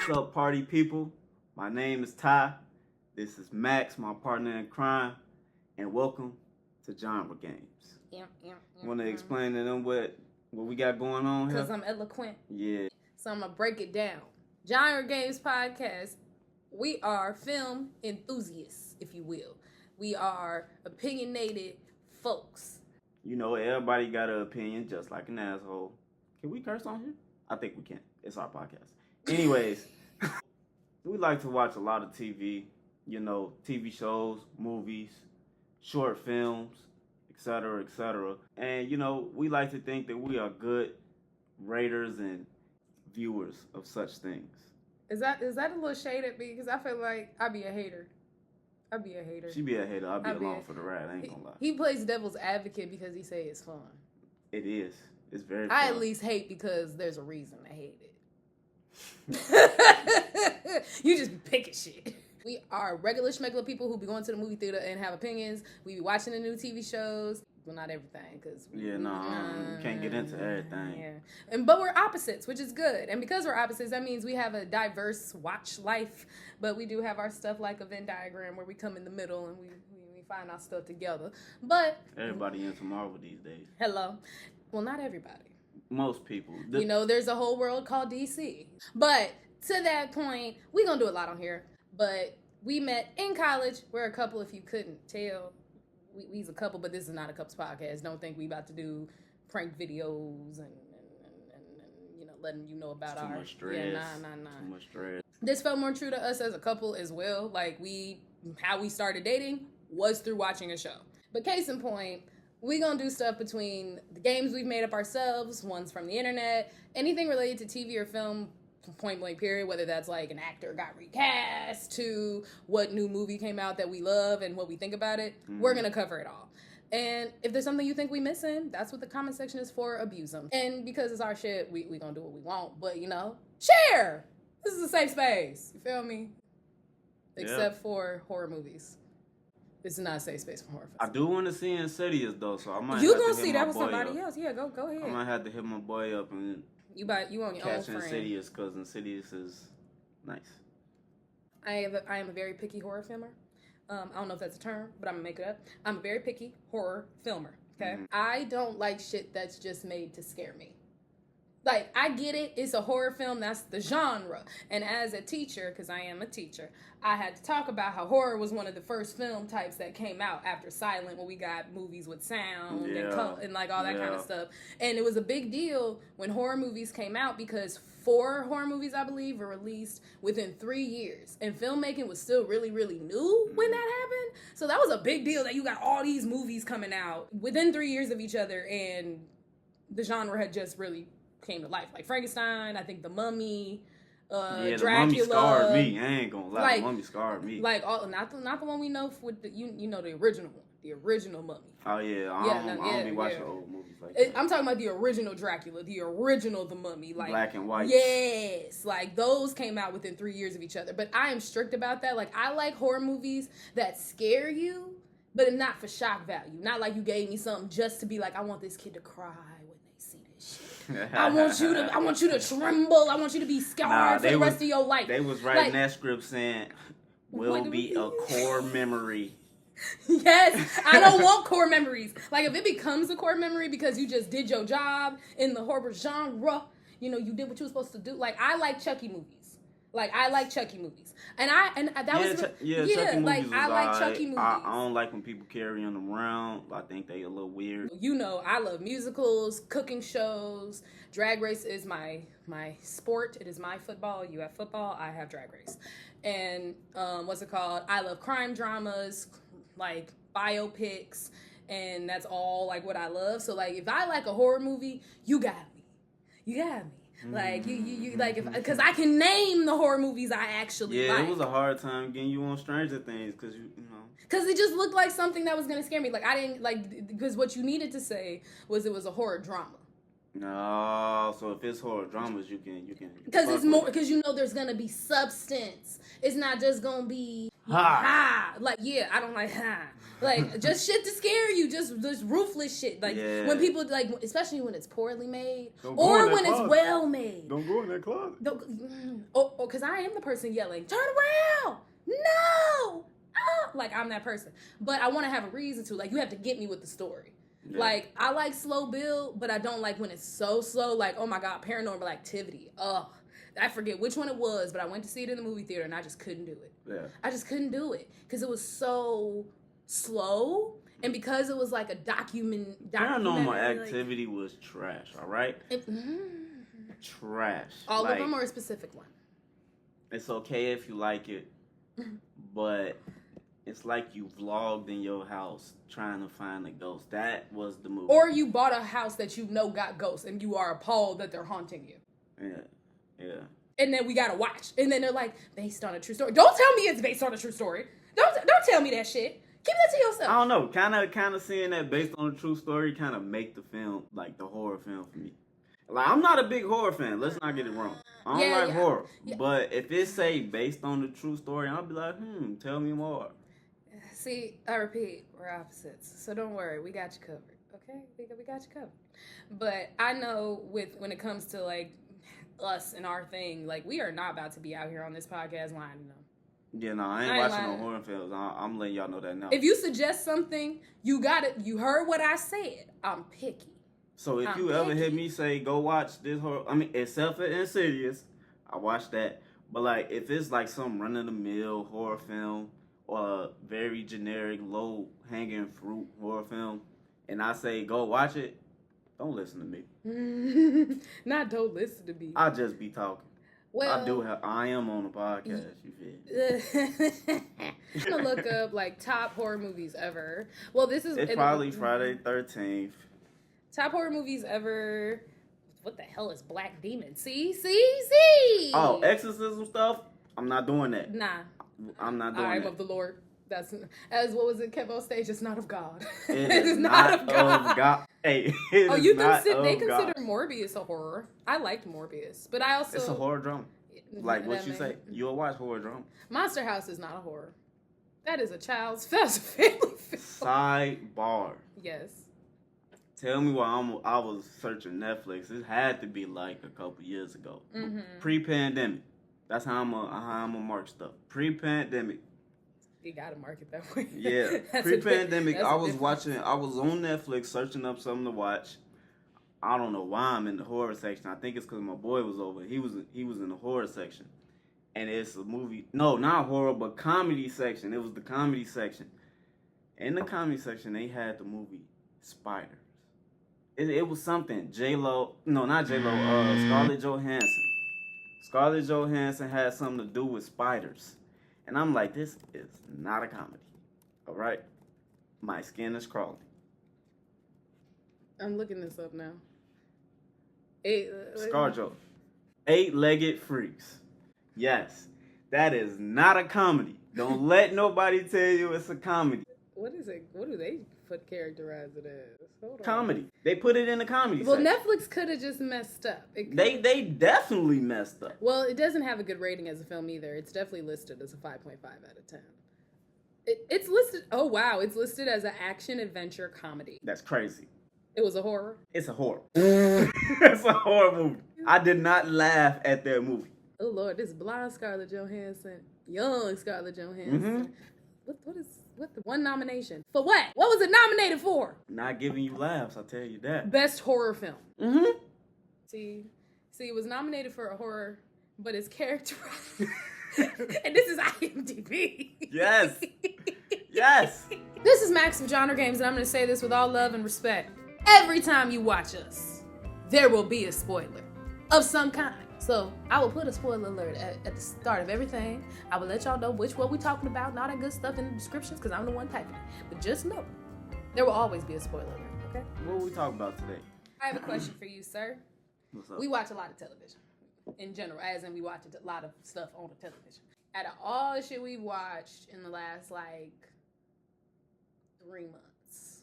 What's up, party people? My name is Ty. This is Max, my partner in crime, and welcome to Genre Games. Want to explain to them what we got going on here? Because I'm eloquent. Yeah. So I'm going to break it down. Genre Games Podcast, we are film enthusiasts, if you will. We are opinionated folks. You know, everybody got an opinion, just like an asshole. Can we curse on here? I think we can. It's our podcast. Anyways, we like to watch a lot of TV, you know, TV shows, movies, short films, etc., etc. And, you know, we like to think that we are good raters and viewers of such things. Is that a little shade at me? Because I feel like I'd be a hater. She be a hater. I'll be along for the ride. I ain't gonna lie. He plays devil's advocate because he say it's fun. It is. It's very fun. I at least hate because there's a reason I hate it. You just be picking shit. We are regular schmegular people who be going to the movie theater and have opinions. We be watching the new TV shows. Well, not everything, because you can't get into everything. Yeah, but we're opposites, which is good. And because we're opposites, that means we have a diverse watch life. But we do have our stuff like a Venn diagram where we come in the middle and we find our stuff together. But everybody into Marvel these days. Hello, well, not everybody. Most people. You know, there's a whole world called DC. But to that point, we're gonna do a lot on here. But we met in college. We're a couple, if you couldn't tell. We's a couple, but this is not a couples podcast. Don't think we about to do prank videos and you know, letting you know about our... Too much stress. Yeah, nah. Too much stress. This felt more true to us as a couple as well. Like, how we started dating was through watching a show. But case in point, we gonna do stuff between the games we've made up ourselves, ones from the internet, anything related to TV or film, point blank period, whether that's like an actor got recast to what new movie came out that we love and what we think about it. We're gonna cover it all. And if there's something you think we missing, that's what the comment section is for. Abuse them. And because it's our shit, we gonna do what we want. But you know, share. This is a safe space. You feel me? Except for horror movies. This is not a safe space for horror. I do want to see Insidious though, so I might. You gonna see that with somebody else? Yeah, go ahead. I might have to hit my boy up and. You on your own friend. Catch Insidious, because Insidious is nice. I am a very picky horror filmer. I don't know if that's a term, but I'm gonna make it up. I'm a very picky horror filmer. Okay, I don't like shit that's just made to scare me. Like, I get it. It's a horror film. That's the genre. And as a teacher, because I am a teacher, I had to talk about how horror was one of the first film types that came out after silent, when we got movies with sound and like all that kind of stuff. And it was a big deal when horror movies came out because 4 horror movies, I believe, were released within 3 years. And filmmaking was still really, really new when that happened. So that was a big deal that you got all these movies coming out within 3 years of each other. And the genre had just really came to life. Like Frankenstein, I think The Mummy, Dracula. The Mummy scarred me. I ain't gonna lie. Like, The Mummy scarred me. Like not the one we know with the you know, the original one, the original Mummy. Oh yeah, I don't be watching old movies like that. I'm talking about the original Dracula, the original The Mummy, like black and white. Yes, like those came out within 3 years of each other. But I am strict about that. Like, I like horror movies that scare you, but not for shock value. Not like you gave me something just to be like, I want this kid to cry when they see this shit. I want you to tremble. I want you to be scarred for the rest of your life. They was writing that script saying, will be a core memory. Yes, I don't want core memories. Like, if it becomes a core memory because you just did your job in the horror genre, you know, you did what you were supposed to do. Like, I like Chucky movies. Chucky movies. I like Chucky movies. I don't like when people carry them around. I think they a little weird. You know, I love musicals, cooking shows. Drag race is my sport. It is my football. You have football, I have drag race. And I love crime dramas, like biopics, and that's all like what I love. So like, if I like a horror movie, you got me. Like you like, because I can name the horror movies I actually like. Yeah, it was a hard time getting you on Stranger Things because you know. Because it just looked like something that was gonna scare me. Like, I didn't like, because what you needed to say was it was a horror drama. No, so if it's horror dramas, you can. Because fuck it's more, with it. because you know there's gonna be substance. It's not just gonna be Ha! ha. Like, yeah, I don't like ha. Like, just shit to scare you. Just ruthless shit. Like, Yeah. when people, like, especially when it's poorly made. Don't go Or in that when it's closet. well made. Don't go in that closet. Because I am the person yelling, turn around. No. Ah. Like, I'm that person. But I want to have a reason to. Like, you have to get me with the story. Yeah. Like, I like slow build, but I don't like when it's so slow. Like, oh my God, Paranormal Activity. Ugh. I forget which one it was, but I went to see it in the movie theater and I just couldn't do it. Yeah. I just couldn't do it because it was so slow, and because it was like a Paranormal Activity was trash. All right. Trash. All of them, or a specific one? It's okay if you like it, but it's like you vlogged in your house trying to find a ghost. That was the movie. Or you bought a house that you know got ghosts and you are appalled that they're haunting you. Yeah. Yeah. And then we gotta watch. And then they're like, based on a true story. Don't tell me it's based on a true story. Don't tell me that shit. Keep that to yourself. I don't know. Kind of seeing that based on a true story kind of make the film, like the horror film for me. Like, I'm not a big horror fan. Let's not get it wrong. I don't like horror. Yeah. But if it say based on the true story, I'll be like, tell me more. See, I repeat, we're opposites. So don't worry. We got you covered. Okay? We got you covered. But I know when it comes to, like, us and our thing, like, we are not about to be out here on this podcast lying, Yeah, no, I ain't watching no horror films. I'm letting y'all know that now. If you suggest something, you got it. You heard what I said. I'm picky. So if you ever hear me say, go watch this horror, I mean, except for Insidious, I watch that. But, like, if it's, like, some run-of-the-mill horror film or a very generic, low-hanging fruit horror film, and I say, go watch it, don't listen to me. Not don't listen to me. I just be talking. Well, I am on the podcast, you feel. I'm gonna look up, like, top horror movies ever. Well, it's probably Friday 13th. Top horror movies ever. What the hell is Black Demon? See? Oh, exorcism stuff? I'm not doing that. Nah. I'm not doing that. I am of the Lord. That's, as what was it kept on stage? It's not of God. It is not of God. Hey, they consider Morbius a horror. I liked Morbius, but I also... It's a horror drama. Like what you say, you'll watch horror drama. Monster House is not a horror. That is a child's family film. Sidebar. Yes. Tell me why I was searching Netflix. It had to be like a couple years ago. Mm-hmm. Pre-pandemic. That's how I'm gonna mark stuff. Pre-pandemic. You gotta mark it that way. Yeah. Pre-pandemic, I was on Netflix searching up something to watch. I don't know why I'm in the horror section. I think it's because my boy was over. He was in the horror section. And it's a movie. No, not horror, but comedy section. It was the comedy section. In the comedy section, they had the movie Spiders. It was something. J-Lo. No, not J-Lo. Scarlett Johansson. Scarlett Johansson had something to do with spiders. And I'm like, this is not a comedy. All right? My skin is crawling. I'm looking this up now. ScarJo. 8-legged freaks. Yes. That is not a comedy. Don't let nobody tell you it's a comedy. What is it? What do they characterize it as? Hold on. Comedy. They put it in the comedy section. Netflix could have just messed up. They definitely messed up. Well, it doesn't have a good rating as a film either. It's definitely listed as a 5.5 out of 10. It's listed. Oh wow, it's listed as an action adventure comedy. That's crazy. It was a horror. It's a horror. It's a horror movie. I did not laugh at that movie. Oh Lord, this blonde Scarlett Johansson, young Scarlett Johansson. Mm-hmm. What the one nomination for what? What was it nominated for? Not giving you laughs, I'll tell you that. Best horror film. Mm-hmm. See, it was nominated for a horror, but it's characterized. And this is IMDb. Yes. Yes. This is Maxx from Genre Games, and I'm going to say this with all love and respect. Every time you watch us, there will be a spoiler of some kind. So I will put a spoiler alert at the start of everything. I will let y'all know what we're talking about and all that good stuff in the descriptions because I'm the one typing it. But just know, there will always be a spoiler alert, okay? What are we talking about today? I have a question for you, sir. What's up? We watch a lot of television in general, as in we watch a lot of stuff on the television. Out of all the shit we've watched in the last, 3 months,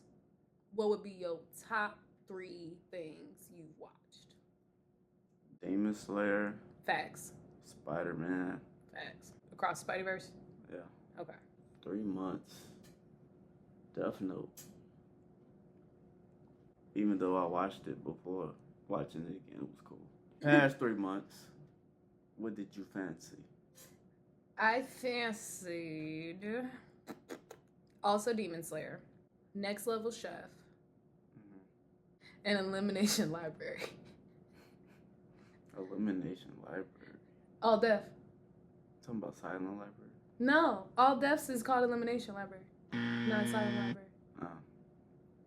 what would be your top 3 things you've watched? Demon Slayer. Facts. Spider-Man. Facts. Across the Spideyverse? Yeah. Okay. 3 months. Death Note. Even though I watched it before, watching it again was cool. Past 3 months, what did you fancy? I fancied also Demon Slayer, Next Level Chef, and Elimination Library. Elimination Library. All Deaf. Talking about Silent Library? No, All Deafs is called Elimination Library, not Silent Library. Oh.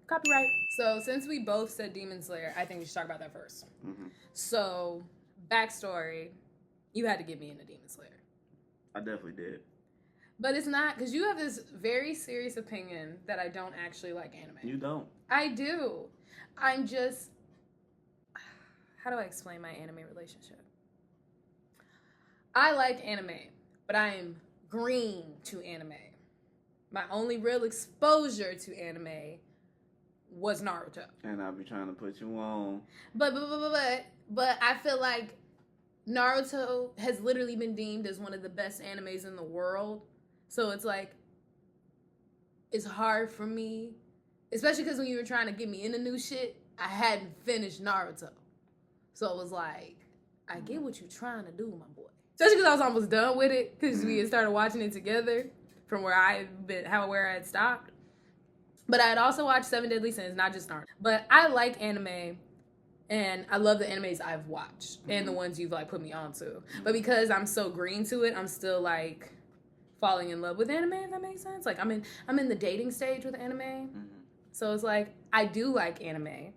Copyright. So since we both said Demon Slayer, I think we should talk about that first. Mm-hmm. So, backstory, you had to get me into Demon Slayer. I definitely did. But it's not, because you have this very serious opinion that I don't actually like anime. You don't. I do. I'm just, how do I explain my anime relationship? I like anime, but I am green to anime. My only real exposure to anime was Naruto. And I'll be trying to put you on. But I feel like Naruto has literally been deemed as one of the best animes in the world. So it's like, it's hard for me, especially because when you were trying to get me into new shit, I hadn't finished Naruto. So it was like, I get what you're trying to do, my boy. Especially because I was almost done with it, because we had started watching it together from where I had stopped. But I had also watched 7 Deadly Sins, not just Naruto. But I like anime, and I love the animes I've watched and the ones you've like put me onto. But because I'm so green to it, I'm still like falling in love with anime, if that makes sense. Like I'm in the dating stage with anime. Mm-hmm. So it's like I do like anime.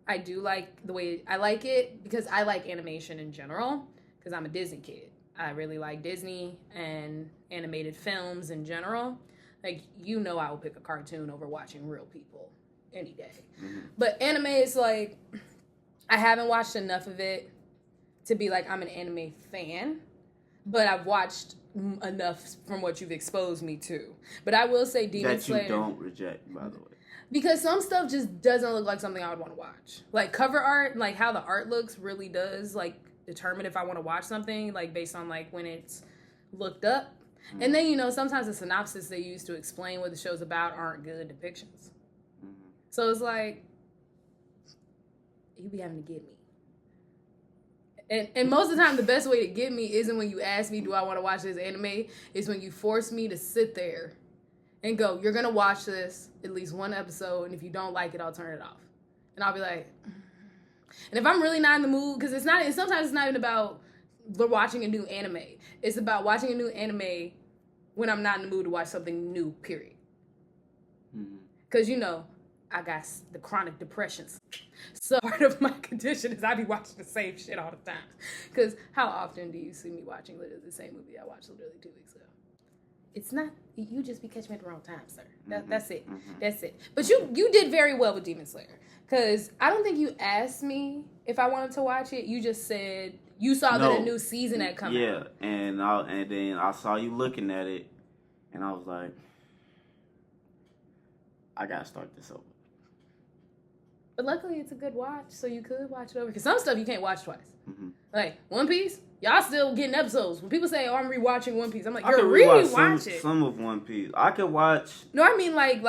I do like the way I like it because I like animation in general because I'm a Disney kid. I really like Disney and animated films in general. Like, you know, I will pick a cartoon over watching real people any day. Mm-hmm. But anime is like, I haven't watched enough of it to be like, I'm an anime fan. But I've watched enough from what you've exposed me to. But I will say Demon Slayer. That you don't reject, by the way. Because some stuff just doesn't look like something I would want to watch. Like, cover art, like how the art looks really does, like, determine if I want to watch something, like, based on, like, when it's looked up. Mm-hmm. And then, you know, sometimes the synopsis they use to explain what the show's about aren't good depictions. Mm-hmm. So it's like, you be having to get me. And most of the time, the best way to get me isn't when you ask me, do I want to watch this anime? It's when you force me to sit there and go, you're going to watch this, at least one episode, and if you don't like it, I'll turn it off. And I'll be like, and if I'm really not in the mood, because sometimes it's not even about watching a new anime. It's about watching a new anime when I'm not in the mood to watch something new, period. Because, you know, I got the chronic depressions. So part of my condition is I be watching the same shit all the time. Because how often do you see me watching literally the same movie I watched literally 2 weeks ago? It's not, you just be catching me at the wrong time, sir. That's it. Mm-hmm. That's it. But you did very well with Demon Slayer. Because I don't think you asked me if I wanted to watch it. You just said you saw that a new season had come out. Yeah, and then I saw you looking at it, and I was like, I gotta start this over. But luckily, it's a good watch, so you could watch it over. Because some stuff you can't watch twice. Mm-hmm. Like, One Piece, y'all still getting episodes. When people say, oh, I'm rewatching One Piece, I'm like, you're rewatching some of One Piece. I could watch... No, I mean like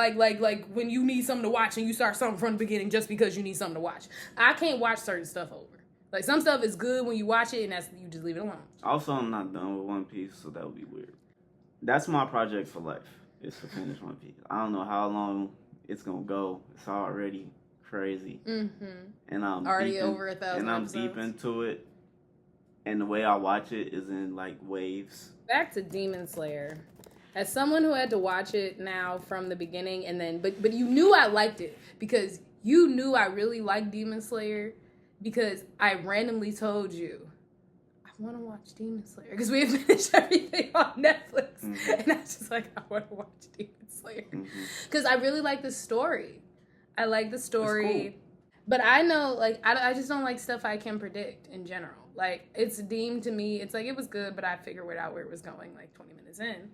when you need something to watch and you start something from the beginning just because you need something to watch. I can't watch certain stuff over. Like, some stuff is good when you watch it, and you just leave it alone. Also, I'm not done with One Piece, so that would be weird. That's my project for life, is to finish One Piece. I don't know how long it's going to go. It's already... crazy. Mm-hmm. And I'm already over 1,000 and I'm episodes. Deep into it, and the way I watch it is in like waves. Back to Demon Slayer. As someone who had to watch it now from the beginning, and then but you knew I liked it because you knew I really liked Demon Slayer because I randomly told you I want to watch Demon Slayer because we had finished everything on Netflix, mm-hmm. and I was just like, I want to watch Demon Slayer because I really like the story. I like the story, cool. But I know, like, I just don't like stuff I can predict in general. Like, it's deemed to me, it's like, it was good, but I figured out where it was going, like, 20 minutes in.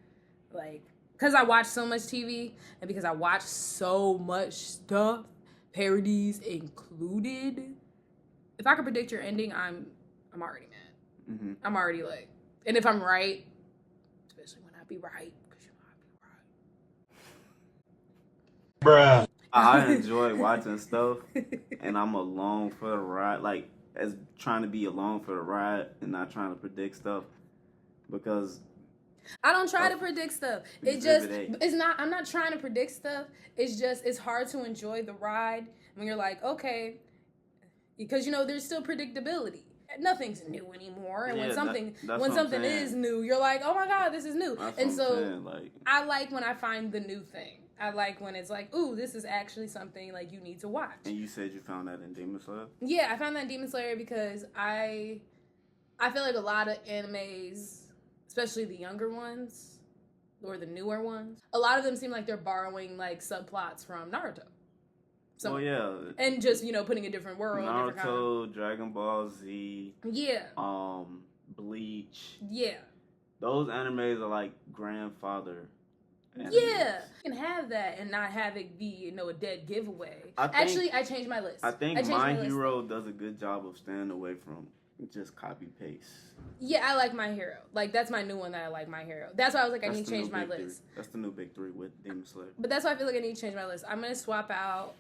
Like, because I watch so much TV, and because I watch so much stuff, parodies included, if I could predict your ending, I'm already mad. Mm-hmm. I'm already like, and if I'm right, especially when I be right, because you know I be right. Bruh. I enjoy watching stuff, and I'm along for the ride. Like, as trying to be along for the ride and not trying to predict stuff, because I don't try to predict stuff. It's not. I'm not trying to predict stuff. It's hard to enjoy the ride when you're like, okay, because there's still predictability. Nothing's new anymore, and when something is new, you're like, oh my god, this is new. And so I like when I find the new thing. I like when it's like, ooh, this is actually something like you need to watch. And you said you found that in Demon Slayer? Yeah, I found that in Demon Slayer because I feel like a lot of animes, especially the younger ones or the newer ones, a lot of them seem like they're borrowing like subplots from Naruto. So, oh yeah, and just putting a different world. Naruto, Dragon Ball Z. Yeah. Bleach. Yeah. Those animes are like grandfather. Animes. Yeah, you can have that and not have it be a dead giveaway. I changed my list. I think My Hero does a good job of staying away from just copy paste. Yeah, I like My Hero. Like that's my new one that I like, My Hero. That's why I was like, I need to change my list. That's the new big three with Demon Slayer. But that's why I feel like I need to change my list. I'm gonna swap out.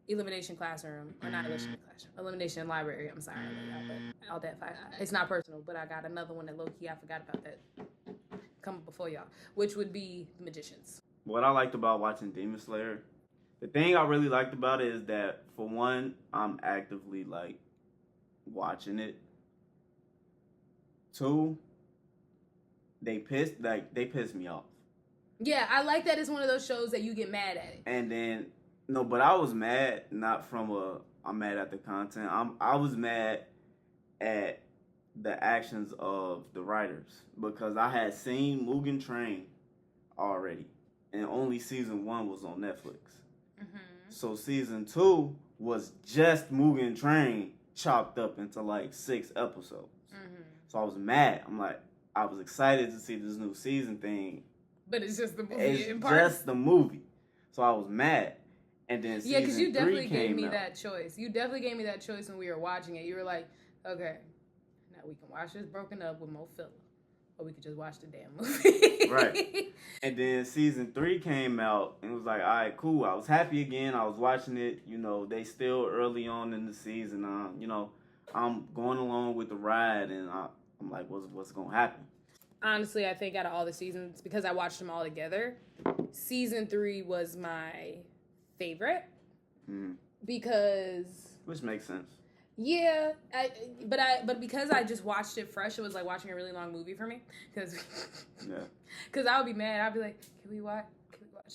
Elimination Classroom, or not Elimination Classroom, Elimination Library. I'm sorry, but all that. It's not personal, but I got another one that low key I forgot about that coming before y'all, which would be The Magicians. What I liked about watching Demon Slayer, the thing I really liked about it is that for one, I'm actively like watching it. Two, they pissed me off. Yeah, I like that it's one of those shows that you get mad at it. And then. No, but I was mad not from I'm mad at the content. I was mad at the actions of the writers because I had seen Mugen Train already, and only season 1 was on Netflix. Mm-hmm. So season 2 was just Mugen Train chopped up into like 6 episodes. Mm-hmm. So I was mad. I was excited to see this new season thing, but it's just the movie. It's just the movie. So I was mad. And then yeah, because you definitely gave me that choice. You definitely gave me that choice when we were watching it. You were like, okay, now we can watch this broken up with more filler, or we could just watch the damn movie. Right. And then season 3 came out, and it was like, all right, cool. I was happy again. I was watching it. They still early on in the season. I'm going along with the ride, and I'm like, what's gonna happen? Honestly, I think out of all the seasons, because I watched them all together, season 3 was my favorite because which makes sense. Yeah, but because I just watched it fresh, it was like watching a really long movie for me. Because I would be mad. I'd be like, can we watch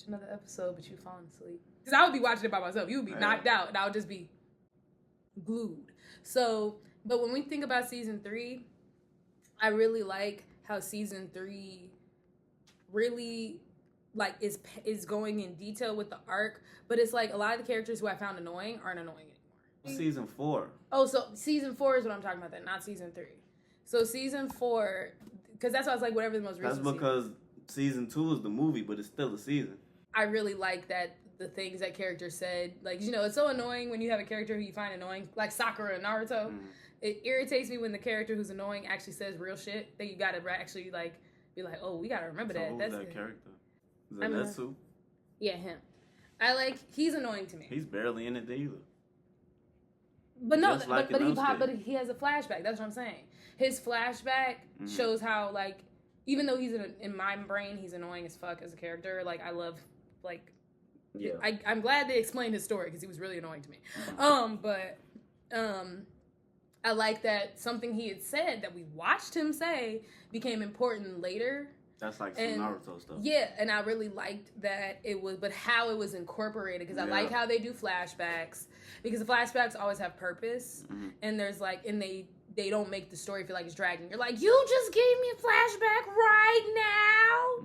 another episode? But you falling asleep. Because I would be watching it by myself. You would be knocked out, and I would just be glued. So, but when we think about season 3, I really like how season 3 really like is going in detail with the arc, but it's like a lot of the characters who I found annoying aren't annoying anymore. Season 4. Oh, so season 4 is what I'm talking about then, not season 3. So season 4, because that's why I was like, whatever the most recent. That's because season 2 is the movie, but it's still a season. I really like that the things that characters said, like it's so annoying when you have a character who you find annoying, like Sakura and Naruto. Mm. It irritates me when the character who's annoying actually says real shit that you gotta actually like be like, oh, we gotta remember that. That's that character. Zenitsu? Yeah, him. He's annoying to me. He's barely in it either. But no, but he has a flashback. That's what I'm saying. His flashback shows how even though he's in my brain, he's annoying as fuck as a character. I love yeah. I'm glad they explained his story because he was really annoying to me. I like that something he had said that we watched him say became important later. That's like some Naruto stuff. Yeah, and I really liked that but how it was incorporated, because I like how they do flashbacks, because the flashbacks always have purpose, and there's and they don't make the story feel like it's dragging. You're like, you just gave me a flashback right now.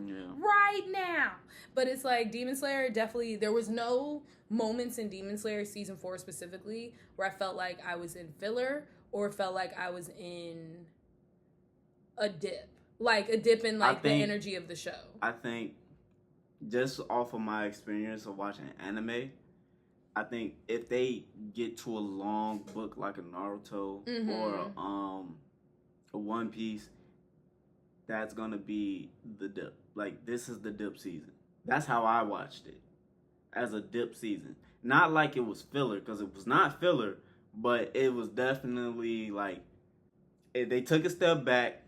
But it's like Demon Slayer, definitely, there was no moments in Demon Slayer season 4 specifically where I felt like I was in filler or felt like I was in a dip. Like a dip in the energy of the show. I think just off of my experience of watching anime, I think if they get to a long book like a Naruto or a One Piece, that's gonna be the dip. Like, this is the dip season. That's how I watched it, as a dip season. Not like it was filler, because it was not filler, but it was definitely like they took a step back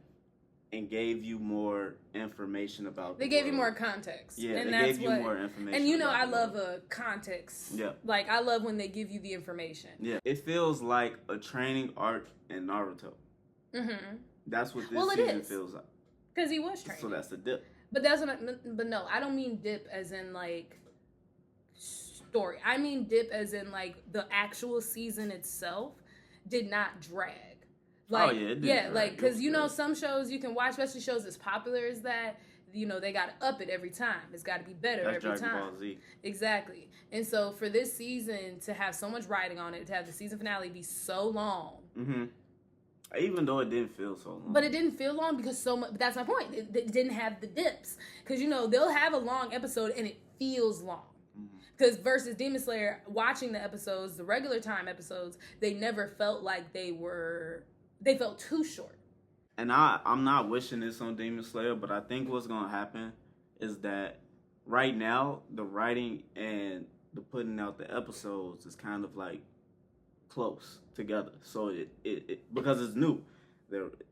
and gave you more information about. They gave you more context. Yeah, and they that's gave you more information. And you know, I love a context. Yeah. Like, I love when they give you the information. Yeah. It feels like a training arc in Naruto. That's what this season feels like. Because he was training. So that's the dip. But that's what but no, I don't mean dip as in like story. I mean dip as in like the actual season itself did not drag. Like, oh yeah, it did. Yeah, like, because you know, some shows you can watch, especially shows as popular as that, you know, they got to up it every time. It's got to be better every Dragon time. Ball Z. Exactly. And so for this season to have so much writing on it, to have the season finale be so long. Even though it didn't feel so long. But it didn't feel long because so much. That's my point. It didn't have the dips. Because, you know, they'll have a long episode and it feels long. Because versus Demon Slayer, watching the episodes, the regular time episodes, they never felt like they felt too short. And I'm not wishing this on Demon Slayer, but I think what's going to happen is that right now, the writing and the putting out the episodes is kind of like close together. So it because it's new,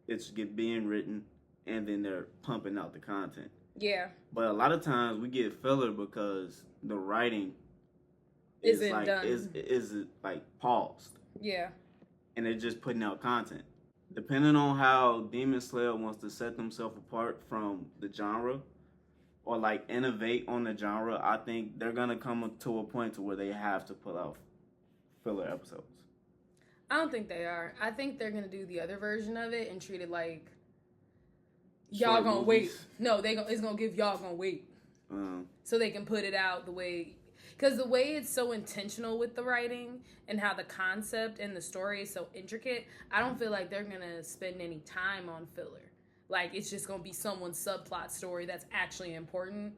it's being written and then they're pumping out the content. Yeah. But a lot of times we get filler because the writing isn't done. Is like paused. Yeah. And they're just putting out content. Depending on how Demon Slayer wants to set themselves apart from the genre or like innovate on the genre, I think they're gonna come to a point to where they have to pull out filler episodes. I don't think they are. I think they're gonna do the other version of it and treat it like y'all gonna wait. No, it's gonna give y'all gonna wait, so they can put it out the way. Because the way it's so intentional with the writing and how the concept and the story is so intricate, I don't feel like they're gonna spend any time on filler. Like, it's just gonna be someone's subplot story that's actually important,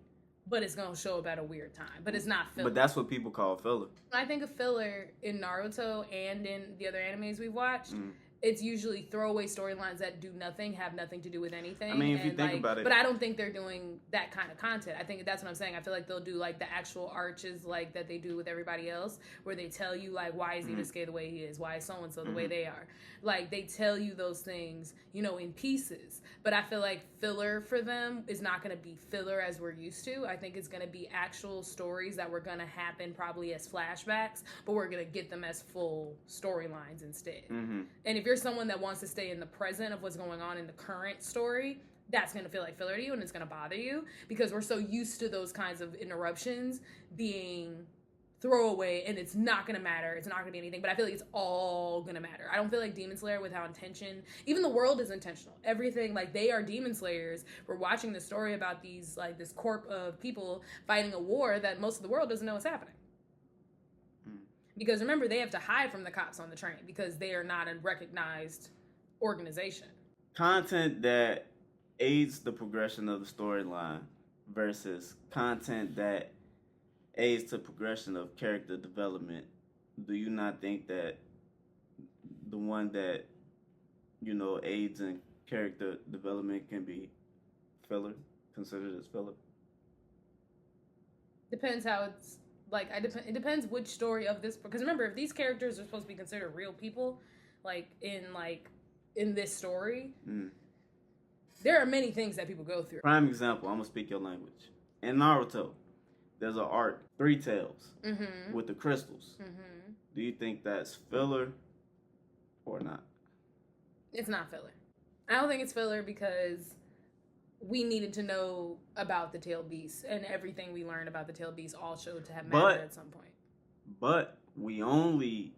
but it's gonna show up at a weird time. But it's not filler. But that's what people call filler. I think a filler in Naruto and in the other animes we've watched, it's usually throwaway storylines that do nothing, have nothing to do with anything. I mean, if you think about it. But I don't think they're doing that kind of content. I think that's what I'm saying. I feel like they'll do like the actual arches like that they do with everybody else, where they tell you like, why is Inosuke the way he is? Why is so-and-so the way they are? Like, they tell you those things, you know, in pieces. But I feel like filler for them is not going to be filler as we're used to. I think it's going to be actual stories that were going to happen probably as flashbacks, but we're going to get them as full storylines instead. And if you're someone that wants to stay in the present of what's going on in the current story, that's going to feel like filler to you and it's going to bother you because we're so used to those kinds of interruptions being throwaway and it's not going to matter. It's not going to be anything, but I feel like it's all going to matter. I don't feel like Demon Slayer with how intention, even the world is intentional. Everything, like, they are Demon Slayers. We're watching the story about these, like, this corp of people fighting a war that most of the world doesn't know is happening. Because remember, they have to hide from the cops on the train because they are not a recognized organization. Content that aids the progression of the storyline versus content that aids the progression of character development. Do you not think that the one that, you know, aids in character development can be filler, considered as filler? Depends how it's... Like, it depends which story of this... Because remember, if these characters are supposed to be considered real people, like, in this story, there are many things that people go through. Prime example, I'm going to speak your language. In Naruto, there's an arc, Three Tails, with the crystals. Do you think that's filler or not? It's not filler. I don't think it's filler because we needed to know about the tail beast, and everything we learned about the tail beast all showed to have mattered at some point. But we only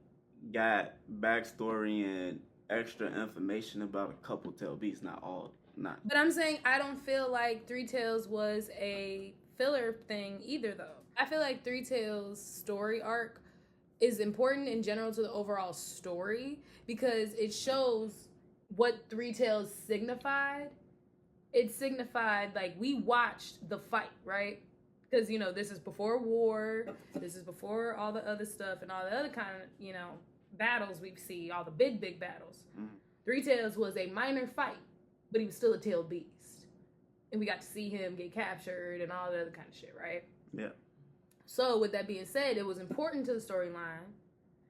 got backstory and extra information about a couple tail beasts, not all. But I'm saying I don't feel like Three Tails was a filler thing either, though. I feel like Three Tails' story arc is important in general to the overall story because it shows what Three Tails signified. It signified, like, we watched the fight, right? Because, you know, this is before war. This is before all the other stuff and all the other kind of, you know, battles we see, all the big battles. Three Tails was a minor fight, but he was still a tailed beast. And we got to see him get captured and all the other kind of shit, right? Yeah. So, with that being said, it was important to the storyline.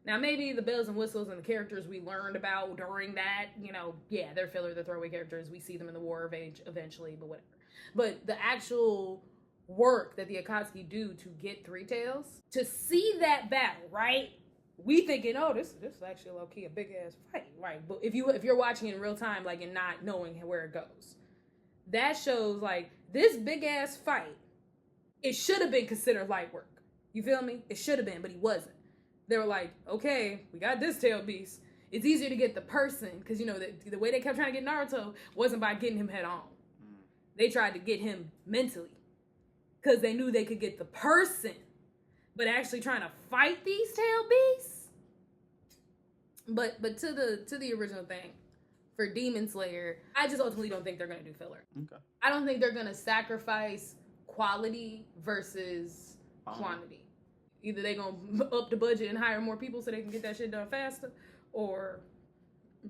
Now, maybe the bells and whistles and the characters we learned about during that, you know, yeah, they're filler, they're throwaway characters. We see them in the War of Age eventually, but whatever. But the actual work that the Akatsuki do to get Three Tails, to see that battle, right? We thinking, oh, this is actually low key a big ass fight, right? But if you're watching in real time, like, and not knowing where it goes, that shows like this big ass fight. It should have been considered light work. You feel me? It should have been, but he wasn't. They were like, okay, we got this tail beast. It's easier to get the person, because, you know, the way they kept trying to get Naruto wasn't by getting him head on. They tried to get him mentally, because they knew they could get the person. But actually trying to fight these tail beasts? But to the original thing, for Demon Slayer, I just ultimately don't think they're going to do filler. Okay. I don't think they're going to sacrifice quality versus quantity. Either they're going to up the budget and hire more people so they can get that shit done faster, or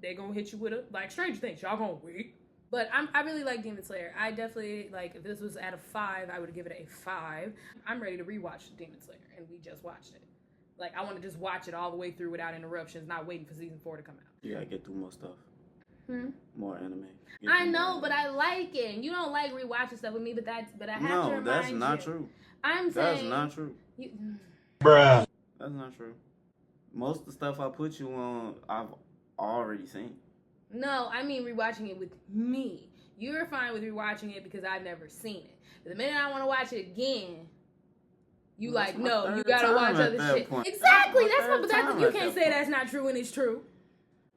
they're going to hit you with a, like, Stranger Things. Y'all going to wait. But I really like Demon Slayer. I definitely, like, if this was out of 5, I would give it a 5. I'm ready to rewatch Demon Slayer, and we just watched it. Like, I want to just watch it all the way through without interruptions, not waiting for season 4 to come out. You gotta get through more stuff. More anime. I know, but I like it. And you don't like rewatching stuff with me, but I have to remind you. No, that's not true. I'm saying that's not true. Bruh. That's not true. Most of the stuff I put you on, I've already seen. No, I mean rewatching it with me. You're fine with rewatching it because I've never seen it. But the minute I want to watch it again, you like, no, you gotta watch other shit. Point. Exactly. You can't say that's not true and it's true.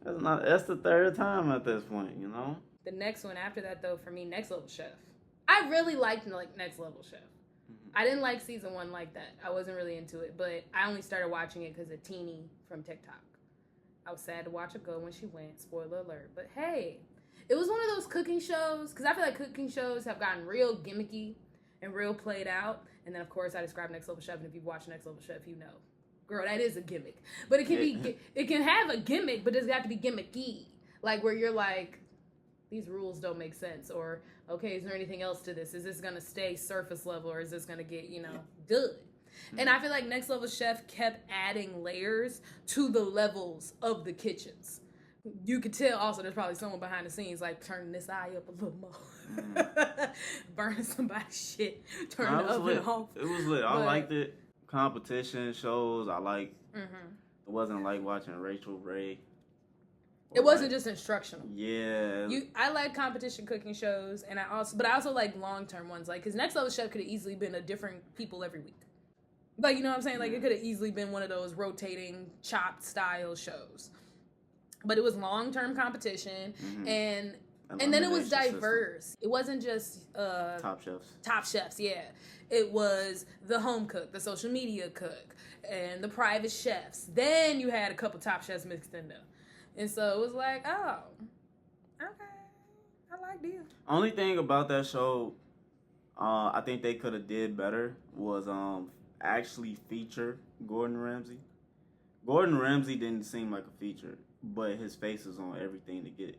That's the third time at this point, you know? The next one after that, though, for me, Next Level Chef. I really liked Next Level Chef. I didn't like season 1 like that. I wasn't really into it, but I only started watching it because of Teeny from TikTok. I was sad to watch her go when she went. Spoiler alert. But hey, it was one of those cooking shows, because I feel like cooking shows have gotten real gimmicky and real played out. And then, of course, I described Next Level Chef, and if you've watched Next Level Chef, you know. Girl, that is a gimmick. But it can have a gimmick, but it doesn't have to be gimmicky. Like, where you're like, these rules don't make sense. Or, okay, is there anything else to this? Is this going to stay surface level, or is this going to get, you know, good? And I feel like Next Level Chef kept adding layers to the levels of the kitchens. You could tell also there's probably someone behind the scenes like turning this eye up a little more. Burning somebody's shit. Turning the oven off. It was lit. I liked it. Competition shows, I like. It wasn't like watching Rachel Ray. It wasn't just instructional. Yeah. I like competition cooking shows, and I also like long-term ones, like, because Next Level Chef could have easily been a different people every week. Like, you know what I'm saying? Like, it could have easily been one of those rotating chopped style shows. But it was long-term competition, and then it was diverse. System. It wasn't just Top Chefs. Top Chefs, yeah. It was the home cook, the social media cook, and the private chefs. Then you had a couple Top Chefs mixed in there. And so it was like, oh, okay, I like this. Only thing about that show, I think they could have did better was actually feature Gordon Ramsay. Gordon Ramsay didn't seem like a feature, but his face is on everything to get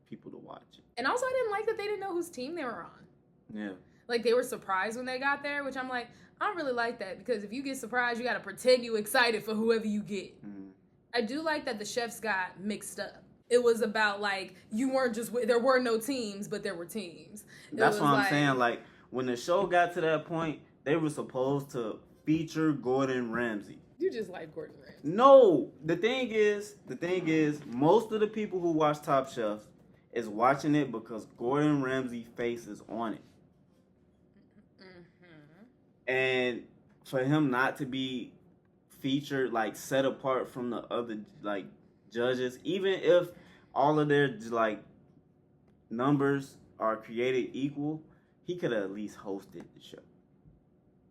people to watch it. And also, I didn't like that they didn't know whose team they were on. Yeah. Like, they were surprised when they got there, which I'm like, I don't really like that, because if you get surprised, you got to pretend you're excited for whoever you get. I do like that the chefs got mixed up. It was about, like, you weren't just, there were no teams, but there were teams. That's what I'm saying. Like, when the show got to that point, they were supposed to feature Gordon Ramsay. You just like Gordon Ramsay. No, the thing is, most of the people who watch Top Chef is watching it because Gordon Ramsay's face is on it. And for him not to be featured, like, set apart from the other, like, judges, even if all of their, like, numbers are created equal, he could have at least hosted the show.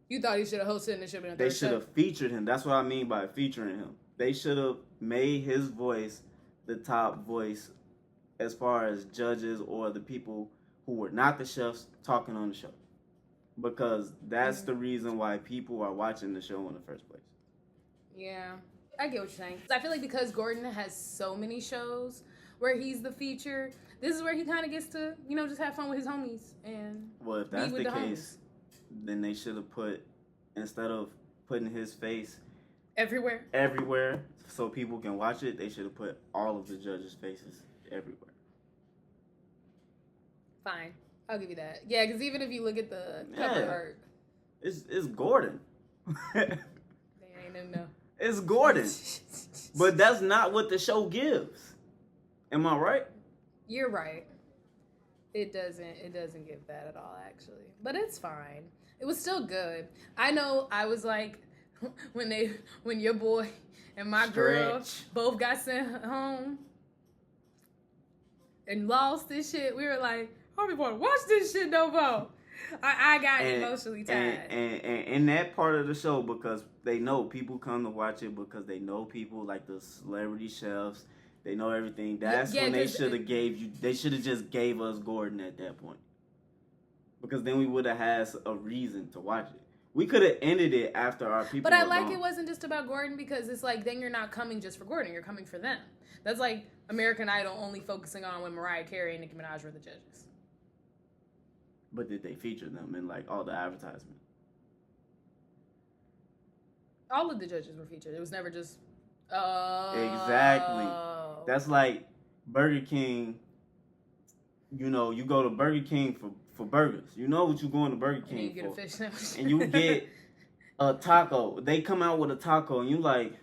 You thought he should have hosted and it should have been a They should have featured him. That's what I mean by featuring him. They should have made his voice the top voice as far as judges or the people who were not the chefs talking on the show. because that's the reason why people are watching the show in the first place. Yeah, I get what you're saying. I feel like because Gordon has so many shows where he's the feature, this is where he kind of gets to, just have fun with his homies and Well, if be that's with the the case, then they should have instead of putting his face everywhere, so people can watch it, they should have put all of the judges' faces everywhere. Fine, I'll give you that. Yeah, because even if you look at the cover art, it's Gordon. they ain't enough. It's Gordon, but that's not what the show gives. Am I right? You're right. It doesn't give that at all, actually. But it's fine. It was still good. I know I was like, when your boy and my girl both got sent home and lost this shit, we were like, oh, we want to watch this shit no more. I got emotionally tied. And in that part of the show, because they know people come to watch it because they know people like the celebrity chefs. They know everything. That's when they should have they should have just gave us Gordon at that point. Because then we would have had a reason to watch it. We could have ended it after our people. But I like it wasn't just about Gordon, because it's like then you're not coming just for Gordon, you're coming for them. That's like American Idol only focusing on when Mariah Carey and Nicki Minaj were the judges. But did they feature them in like all the advertisement? All of the judges were featured. It was never just exactly. That's like Burger King. You go to Burger King for burgers. You know what you're going to Burger King and you get for. A fish sandwich. And you get a taco. They come out with a taco and you like,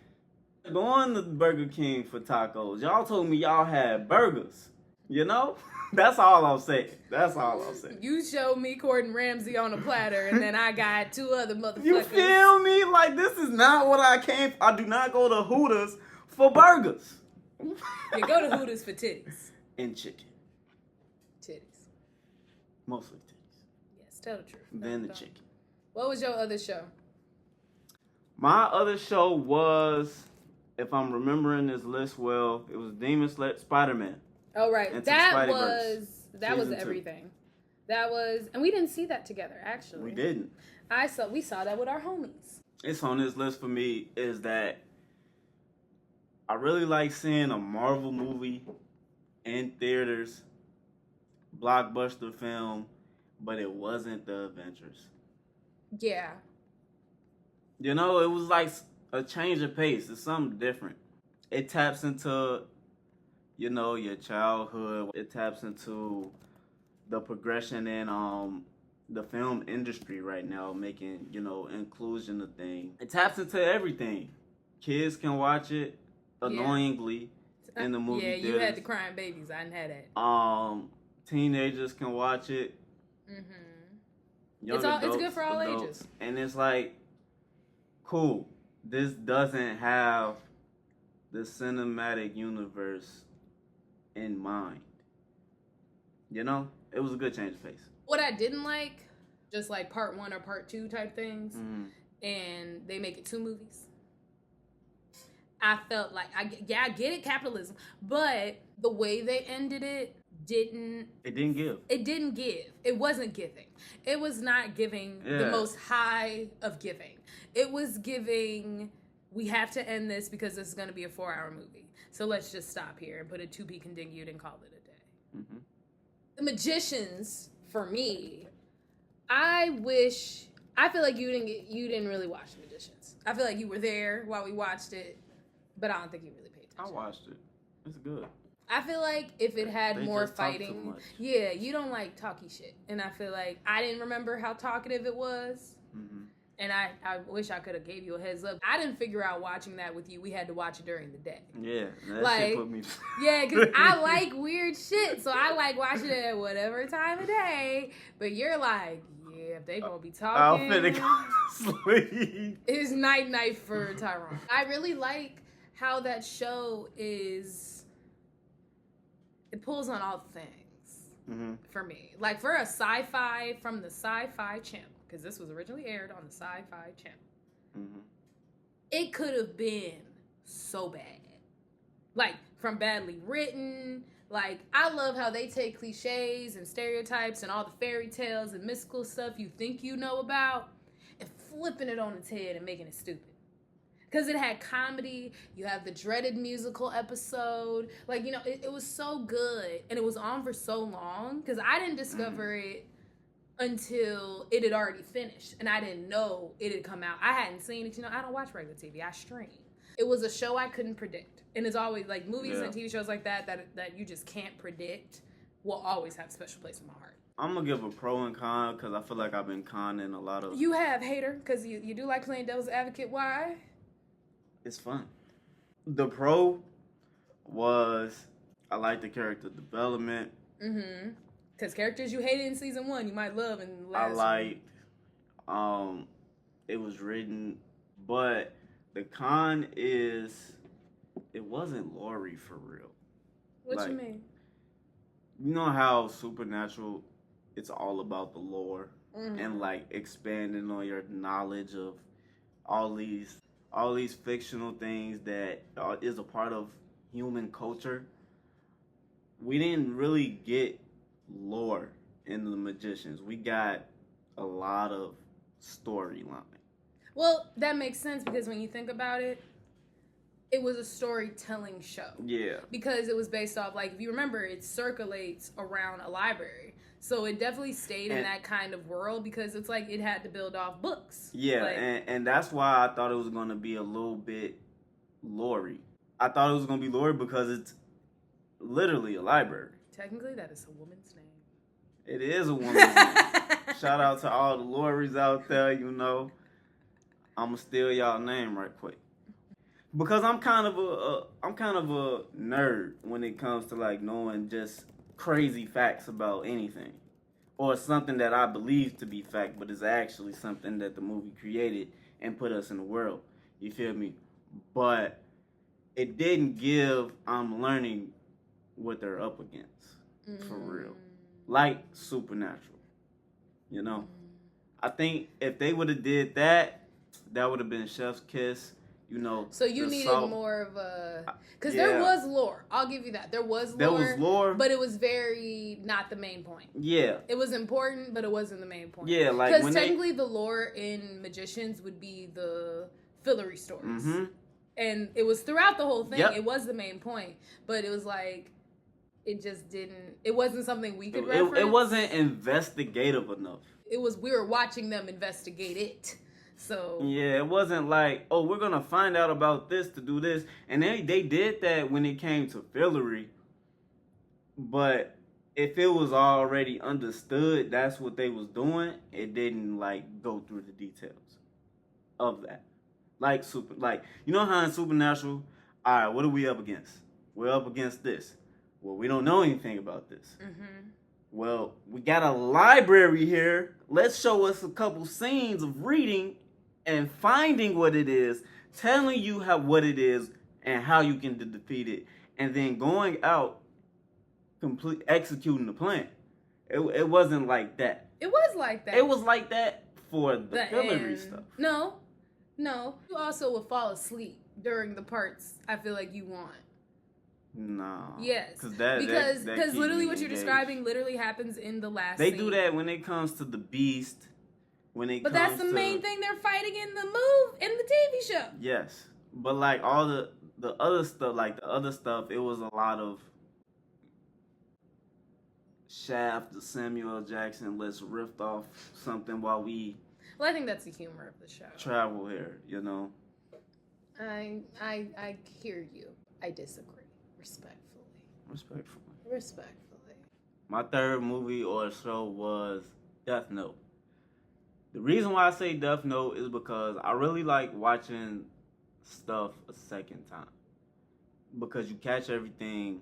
going to Burger King for tacos. Y'all told me y'all had burgers. That's all I'm saying. You showed me Gordon Ramsay on a platter, and then I got two other motherfuckers. You feel me? Like, this is not what I came for. I do not go to Hooters for burgers. You go to Hooters for titties. And chicken. Titties. Mostly titties. Yes, tell the truth. Then the chicken. What was your other show? My other show was, if I'm remembering this list well, it was Spider-Man. Oh, right. That was Season everything. 2. That was, and we didn't see that together, actually. We didn't. We saw that with our homies. It's on this list for me is that I really like seeing a Marvel movie in theaters, blockbuster film, but it wasn't the Avengers. Yeah. It was like a change of pace. It's something different. It taps into your childhood. It taps into the progression in the film industry right now, making inclusion a thing. It taps into everything. Kids can watch it annoyingly in the movie theaters. You had the crying babies. I didn't have that. Teenagers can watch it. Mm-hmm. It's good for all ages. And it's like, cool. This doesn't have the cinematic universe in mind. It was a good change of pace. What I didn't like, just like part 1 or part 2 type things, and they make it 2 movies. I felt like, I get it, capitalism, but the way they ended it didn't give. It wasn't giving. It was not giving the most high of giving. It was giving, we have to end this because this is going to be a 4-hour movie. So let's just stop here and put a to be continued and call it a day. Mm-hmm. The Magicians, for me, I feel like you didn't really watch The Magicians. I feel like you were there while we watched it, but I don't think you really paid attention. I watched it. It's good. I feel like if it had They more just talk too fighting, much. you don't like talky shit. And I feel like I didn't remember how talkative it was. Mm-hmm. And I wish I could have gave you a heads up. I didn't figure out watching that with you. We had to watch it during the day. Yeah, that shit put me... Yeah, because I like weird shit. So I like watching it at whatever time of day. But you're like, yeah, if they gonna be talking... I'm finna go to sleep. It's night for Tyrone. I really like how that show is... It pulls on all things for me. Like for a sci-fi, from the Sci-Fi Channel, because this was originally aired on the Sci-Fi Channel. It could have been so bad. Like, from badly written, Like, I love how they take cliches and stereotypes and all the fairy tales and mystical stuff you think you know about and flipping it on its head and making it stupid. Because it had comedy, you have the dreaded musical episode. Like, it was so good. And it was on for so long. Because I didn't discover it until it had already finished. And I didn't know it had come out. I hadn't seen it. I don't watch regular TV. I stream. It was a show I couldn't predict. And it's always like movies and TV shows like that you just can't predict will always have a special place in my heart. I'm going to give a pro and con because I feel like I've been conning a lot of... You have, hater, because you do like playing devil's advocate. Why? It's fun. The pro was I like the character development. Mm-hmm. Because characters you hated in season 1, you might love in the last one. It was written, but the con is it wasn't Lori for real. What you mean? You know how Supernatural, it's all about the lore and like expanding on your knowledge of all these fictional things that is a part of human culture. We didn't really get lore in the Magicians. We got a lot of storyline. Well, that makes sense because when you think about it, it was a storytelling show. Yeah. Because it was based off, like, if you remember, it circulates around a library. So it definitely stayed in that kind of world because it's like it had to build off books. Yeah, like, and that's why I thought it was going to be a little bit Lori. I thought it was going to be Lori because it's literally a library. Technically, that is a woman's name. It is a woman's name. Shout out to all the Loris out there, I'm going to steal y'all name right quick. Because I'm kind of a nerd when it comes to like knowing just crazy facts about anything, or something that I believe to be fact, but is actually something that the movie created and put us in the world. You feel me? But it didn't give I'm learning what they're up against for real, like Supernatural. I think if they would have did that, that would have been Chef's Kiss. So you needed more of a... Because there was lore. I'll give you that. There was lore. But it was very not the main point. Yeah. It was important, but it wasn't the main point. Yeah, like... Because technically the lore in Magicians would be the fillery stories. Mm-hmm. And it was throughout the whole thing. Yep. It was the main point. But it was like... It just didn't... It wasn't something we could reference. It wasn't investigative enough. It was... We were watching them investigate it. So yeah, it wasn't like, oh, we're gonna find out about this to do this, and they did that when it came to fillery. But if it was already understood that's what they was doing, it didn't like go through the details of that. Like you know how in Supernatural, all right, what are we up against? We're up against this. Well, we don't know anything about this. Mm-hmm. Well, we got a library here. Let's show us a couple scenes of reading and finding what it is, telling you what it is and how you can defeat it, and then going out, executing the plan. It wasn't like that. It was like that. It was like that for the fillery stuff. No. You also would fall asleep during the parts I feel like you want. No. Yes. Because literally what you're describing literally happens in the last scene. They do that when it comes to the Beast. But that's the main thing they're fighting in the TV show. Yes. But like all the other stuff, it was a lot of Shaft, the Samuel Jackson, let's riff off something while we... Well, I think that's the humor of the show. Travel here, I hear you. I disagree. Respectfully. My third movie or show was Death Note. The reason why I say Death Note is because I really like watching stuff a second time. Because you catch everything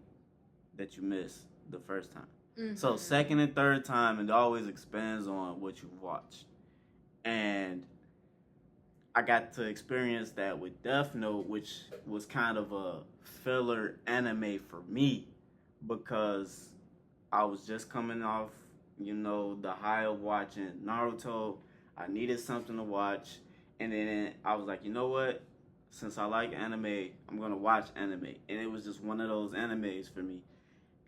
that you missed the first time. Mm-hmm. So second and third time, it always expands on what you've watched. And I got to experience that with Death Note, which was kind of a filler anime for me. Because I was just coming off, the high of watching Naruto. I needed something to watch, and then I was like, you know what? Since I like anime, I'm gonna watch anime, and it was just one of those animes for me.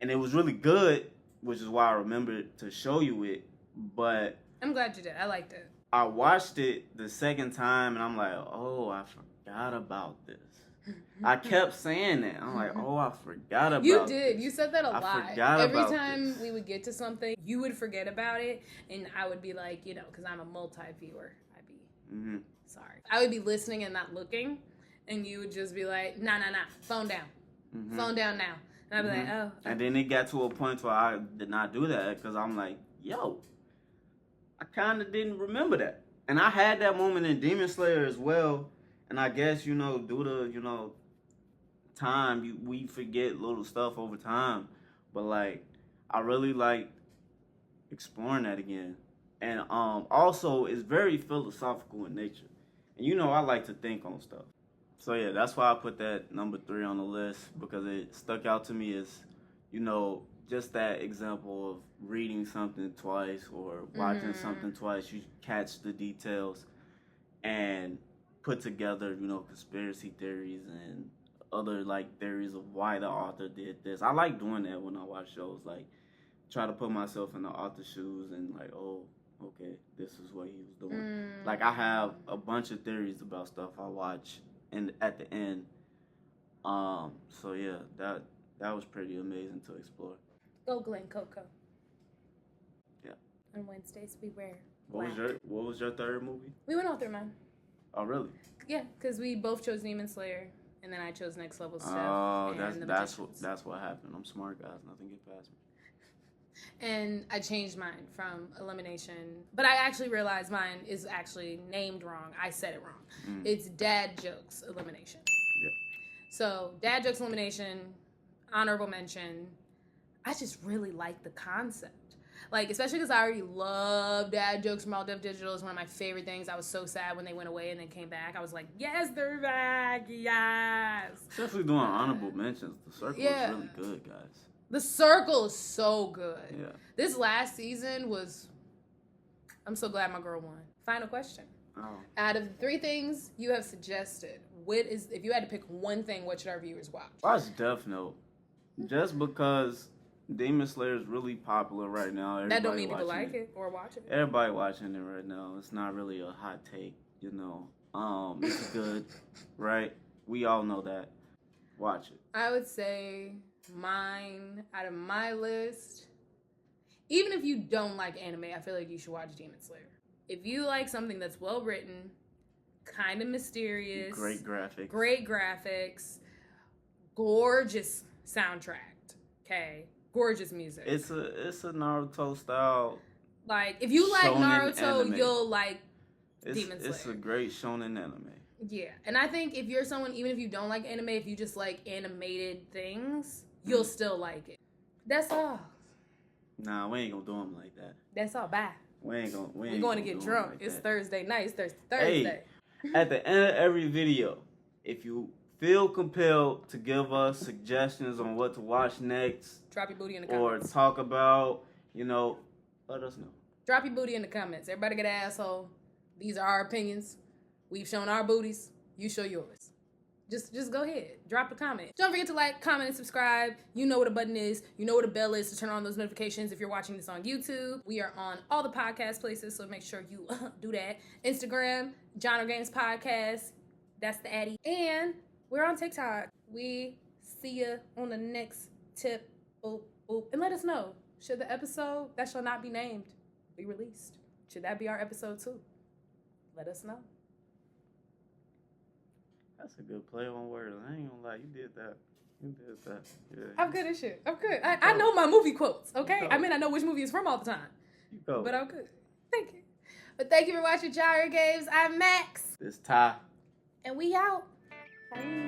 and it was really good, which is why I remembered to show you it. But I'm glad you did. I liked it. I watched it the second time, and I'm like, oh, I forgot about this. I kept saying that. I'm like, oh, I forgot about You did. this. You said that a lot. I forgot Every about time this. we would get to something, you would forget about it, and I would be like, because I'm a multi-viewer. I'd be sorry. I would be listening and not looking, and you would just be like, nah, phone down. Phone down now. And I'd be like, oh. And then it got to a point where I did not do that because I'm like, yo, I kind of didn't remember that. And I had that moment in Demon Slayer as well. And I guess, due to, time, we forget little stuff over time. But, like, I really like exploring that again. And also, it's very philosophical in nature. And, I like to think on stuff. So, yeah, that's why I put that number 3 on the list. Because it stuck out to me as, just that example of reading something twice or watching something twice. You catch the details and put together, conspiracy theories and other theories of why the author did this. I like doing that when I watch shows, try to put myself in the author's shoes and oh, okay, this is what he was doing. I have a bunch of theories about stuff I watch and at the end. So yeah, that was pretty amazing to explore. Go Glen Coco. Yeah. On Wednesdays we wear. What was your third movie? We went all through mine. Oh really? Yeah, because we both chose Demon Slayer, and then I chose Next Level Stuff. Oh, that's what happened. I'm smart, guys. Nothing get past me. And I changed mine from Elimination, but I actually realized mine is actually named wrong. I said it wrong. It's Dad Jokes Elimination. Yeah. So Dad Jokes Elimination, honorable mention. I just really like the concept. Especially because I already love dad jokes from All Deaf Digital. It's one of my favorite things. I was so sad when they went away and then came back. I was like, yes, they're back, yes. Especially doing honorable mentions. The Circle is really good, guys. The Circle is so good. Yeah. This last season was, I'm so glad my girl won. Final question. Oh. Out of the 3 things you have suggested, if you had to pick one thing, what should our viewers watch? Watch Death Note. Just because Demon Slayer is really popular right now. That don't mean people like it or watch it. Everybody watching it right now. It's not really a hot take, It's good, right? We all know that. Watch it. I would say mine, out of my list, even if you don't like anime, I feel like you should watch Demon Slayer. If you like something that's well written, kind of mysterious, great graphics, gorgeous soundtrack, okay? Gorgeous music. It's a Naruto style. If you like Naruto, anime. you'll like Demon Slayer. It's a great shonen anime. Yeah, and I think if you're someone, even if you don't like anime, if you just like animated things, you'll still like it. That's all. Nah, we ain't gonna do them like that. That's all. Bye. We're going to get drunk. Like it's Thursday night. It's Thursday. Hey, at the end of every video, if you feel compelled to give us suggestions on what to watch next, drop your booty in the comments. Or talk about, let us know. Drop your booty in the comments. Everybody get an asshole. These are our opinions. We've shown our booties. You show yours. Just go ahead. Drop a comment. Don't forget to like, comment, and subscribe. You know what a button is. You know what a bell is to turn on those notifications if you're watching this on YouTube. We are on all the podcast places, so make sure you do that. Instagram, Genre Games Podcast. That's the Addy. And we're on TikTok. We see you on the next tip. Boop, boop. And let us know, should the episode that shall not be named be released? Should that be our episode 2? Let us know. That's a good play on words. I ain't gonna lie, you did that. Yeah. I'm good at shit. I'm good. I know my movie quotes, okay? I know which movie is from all the time. You go. But I'm good. Thank you. But thank you for watching Genre Games. I'm Max. It's Ty. And we out. Bye.